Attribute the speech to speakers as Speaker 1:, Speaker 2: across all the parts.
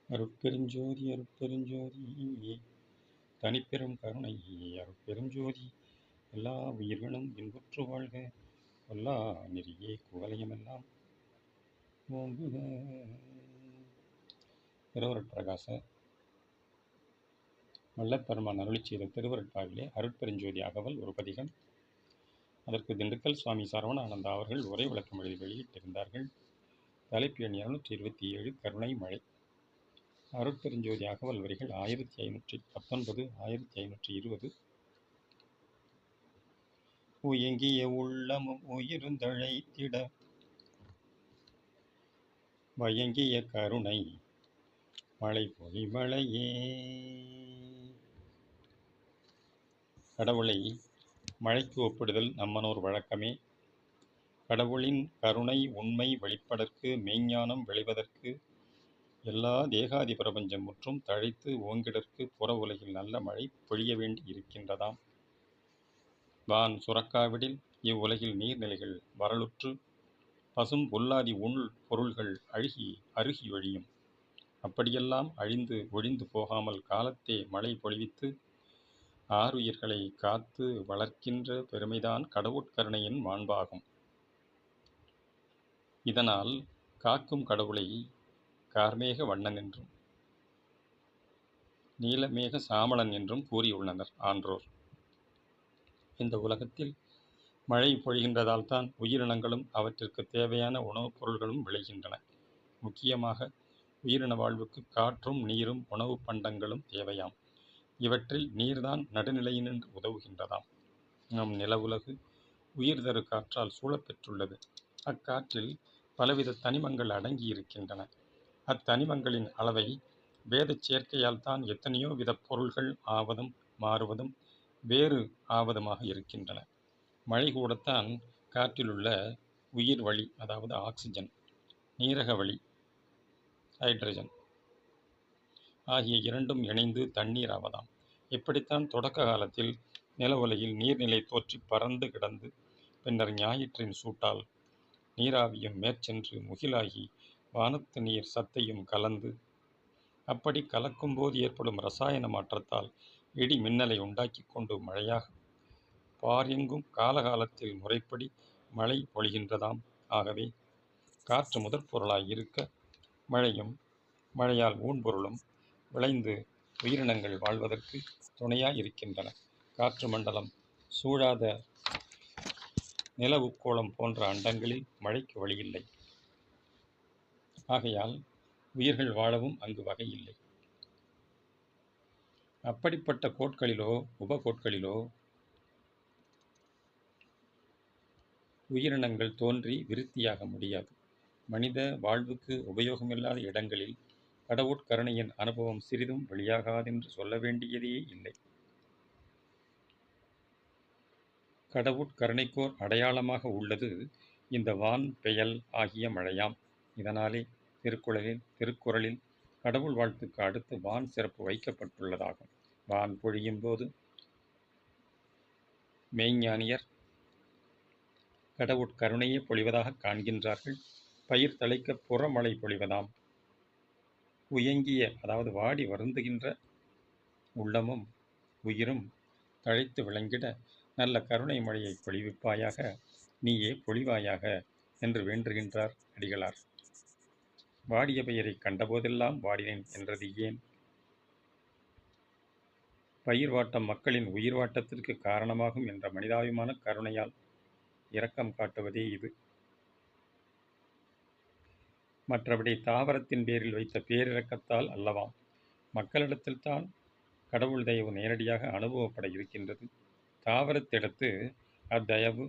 Speaker 1: அருட்பெருஞ்சோதி அருட்பெருஞ்சோதி தனிப்பெரும் கருணை அருட்பெருஞ்சோதி எல்லா உயிர்களும் இன்புற்று வாழ்க. எல்லா நெறியே குவலயமெல்லாம் ஓங்குக. திருவருட்பிரகாச வல்லப்பெருமான் அருளி செய்த திருவருட்பாவிலே அருட்பெருஞ்சோதி அகவல் ஒரு பதிகம். அதற்கு திண்டுக்கல் சுவாமி சரவணானந்தா அவர்கள் உரை விளக்கம் எழுதி வெளியிட்டிருந்தார்கள். தலைப்பு எண் 227 கருணை மழை. அருட்பெருஞ்சோதி அகவல் வரிகள் 1519 1520. உயங்கிய உள்ளமும் உயிர்ந்தழைத்திட வயங்கிய கருணை மழை பொழிமழையே. கடவுளை மழைக்கு ஒப்பிடுதல் நம்மனோர் வழக்கமே. கடவுளின் கருணை உண்மை வெளிப்பதற்கு மெய்ஞானம் விளைவதற்கு எல்லா தேகாதி பிரபஞ்சம் முற்றும் தழைத்து ஓங்கிடற்கு புற உலகில் நல்ல மழை பொழிய வேண்டி இருக்கின்றதாம். வான் சுரக்காவிடில் இவ்வுலகில் நீர்நிலைகள் வரலுற்று பசும் புல்லாதி உள் பொருள்கள் அருகி ஒழியும். அப்படியெல்லாம் அழிந்து ஒழிந்து போகாமல் காலத்தே மழை பொழிவித்து ஆறுயிர்களை காத்து வளர்க்கின்ற பெருமைதான் கடவுட்கருணையின் மாண்பாகும். இதனால் காக்கும் கடவுளை கார்மேக வண்ணன் என்றும் நீலமேக சாமளன் என்றும் கூறியுள்ளனர் ஆன்றோர். இந்த உலகத்தில் மழை பொழிகின்றதால் தான் உயிரினங்களும் அவற்றிற்கு தேவையான உணவுப் பொருள்களும் விளைகின்றன. முக்கியமாக உயிரின வாழ்வுக்கு காற்றும் நீரும் உணவு பண்டங்களும் தேவையாம். இவற்றில் நீர்தான் நடுநிலையினின்று உதவுகின்றதாம். நம் நிலவுலகு உயிர் தரு காற்றால் சூழப்பெற்றுள்ளது. அக்காற்றில் பலவித தனிமங்கள் அடங்கி இருக்கின்றன. அத்தனிமங்களின் அளவை வேதச் சேர்க்கையால் தான் எத்தனையோ வித பொருள்கள் ஆவதும் மாறுவதும் வேறு ஆவதுமாக இருக்கின்றன. மழை கூடத்தான் காற்றிலுள்ள உயிர் வளி, அதாவது ஆக்சிஜன், நீரக வளி ஹைட்ரஜன் ஆகிய இரண்டும் இணைந்து தண்ணீர் ஆவதாம். இப்படித்தான் தொடக்க காலத்தில் நில உலகில் நீர்நிலை தோற்றி பறந்து கிடந்து பின்னர் ஞாயிற்றின் சூட்டால் நீராவியும் மேற்சென்று முகிலாகி வானத்து நீர் சத்தையும் கலந்து அப்படி கலக்கும் போது ஏற்படும் இரசாயன மாற்றத்தால் இடி மின்னலை உண்டாக்கி கொண்டு மழையாக பாரெங்கும் காலகாலத்தில் முறைப்படி மழை பொழிகின்றதாம். ஆகவே காற்று முதற் பொருளாய் இருக்க மழையும் மழையால் ஊன்பொருளும் விளைந்து உயிரினங்கள் வாழ்வதற்கு துணையாய் இருக்கின்றன. காற்று மண்டலம் சூழாத நில உட்கோளம் போன்ற அண்டங்களில் மழைக்கு வழியில்லை. ஆகையால் உயிர்கள் வாழவும் அங்கு வகை இல்லை. அப்படிப்பட்ட கோட்களிலோ உபகோட்களிலோ உயிரினங்கள் தோன்றி விருத்தியாக முடியாது. மனித வாழ்வுக்கு உபயோகமில்லாத இடங்களில் கடவுட்கருணையின் அனுபவம் சிறிதும் வெளியாகாதென்று சொல்ல வேண்டியதே இல்லை. கடவுட்கருணைக்கோர் அடையாளமாக உள்ளது இந்த வான் பெயல் ஆகிய மழையாம். இதனாலே திருக்குறளில் கடவுள் வாழ்த்துக்கு அடுத்து வான் சிறப்பு வைக்கப்பட்டுள்ளதாகும். வான் பொழியும் போது மெய்ஞானியர் கடவுட்கருணையே பொழிவதாக காண்கின்றார்கள். பயிர் தழைக்க புறமழை பொழிவதாம். உயங்கிய, அதாவது வாடி வருந்துகின்ற உள்ளமும் உயிரும் தழைத்து விளங்கிட நல்ல கருணை மழையை பொழிவிப்பாயாக, நீயே பொழிவாயாக என்று வேண்டுகின்றார் அடிகளார். வாடிய பெயரை கண்டபோதெல்லாம் வாடினேன் என்றது ஏன்? பயிர் வாட்டம் மக்களின் உயிர் வாட்டத்திற்கு காரணமாகும் என்ற மனிதாபிமான கருணையால் இரக்கம் காட்டுவதே இது. மற்றபடி தாவரத்தின் பேரில் வைத்த பேரிரக்கத்தால் அல்லவாம். மக்களிடத்தில் தான் கடவுள் தயவு நேரடியாக அனுபவப்பட இருக்கின்றது. தாவரத்திடத்து அத்தயவு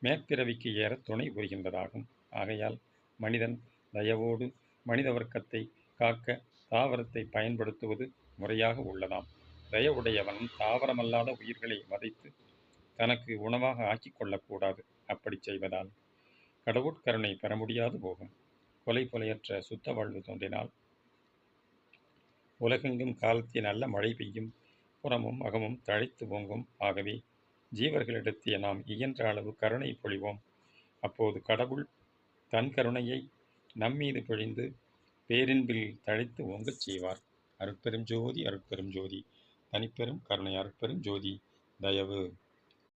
Speaker 1: மேற்பிறவிக்கு ஏற துணை புரிகின்றதாகும். ஆகையால் மனிதன் தயவோடு மனித வர்க்கத்தை காக்க தாவரத்தை பயன்படுத்துவது முறையாக உள்ளதாம். தயவுடையவன் தாவரமல்லாத உயிர்களை வதைத்து தனக்கு உணவாக ஆக்கிக் கொள்ளக்கூடாது. அப்படி செய்வதால் கடவுட்கருணை பெற முடியாது போகும். கொலையற்ற சுத்த வாழ்வு தோன்றினால் உலகெங்கும் காலத்தில் நல்ல மழை பெய்யும், புறமும் அகமும் தழைத்து ஓங்கும். ஆகவே ஜீவர்களிடத்தே நாம் இயன்ற அளவு கருணை பொழிவோம். அப்போது கடவுள் தன் கருணையை நம்மீது பொழிந்து பேரின்பில் தழைத்து ஓங்கச் செய்வார். அருட்பெரும் ஜோதி அருட்பெரும் ஜோதி தனிப்பெரும் கருணை அருட்பெரும் ஜோதி தயவு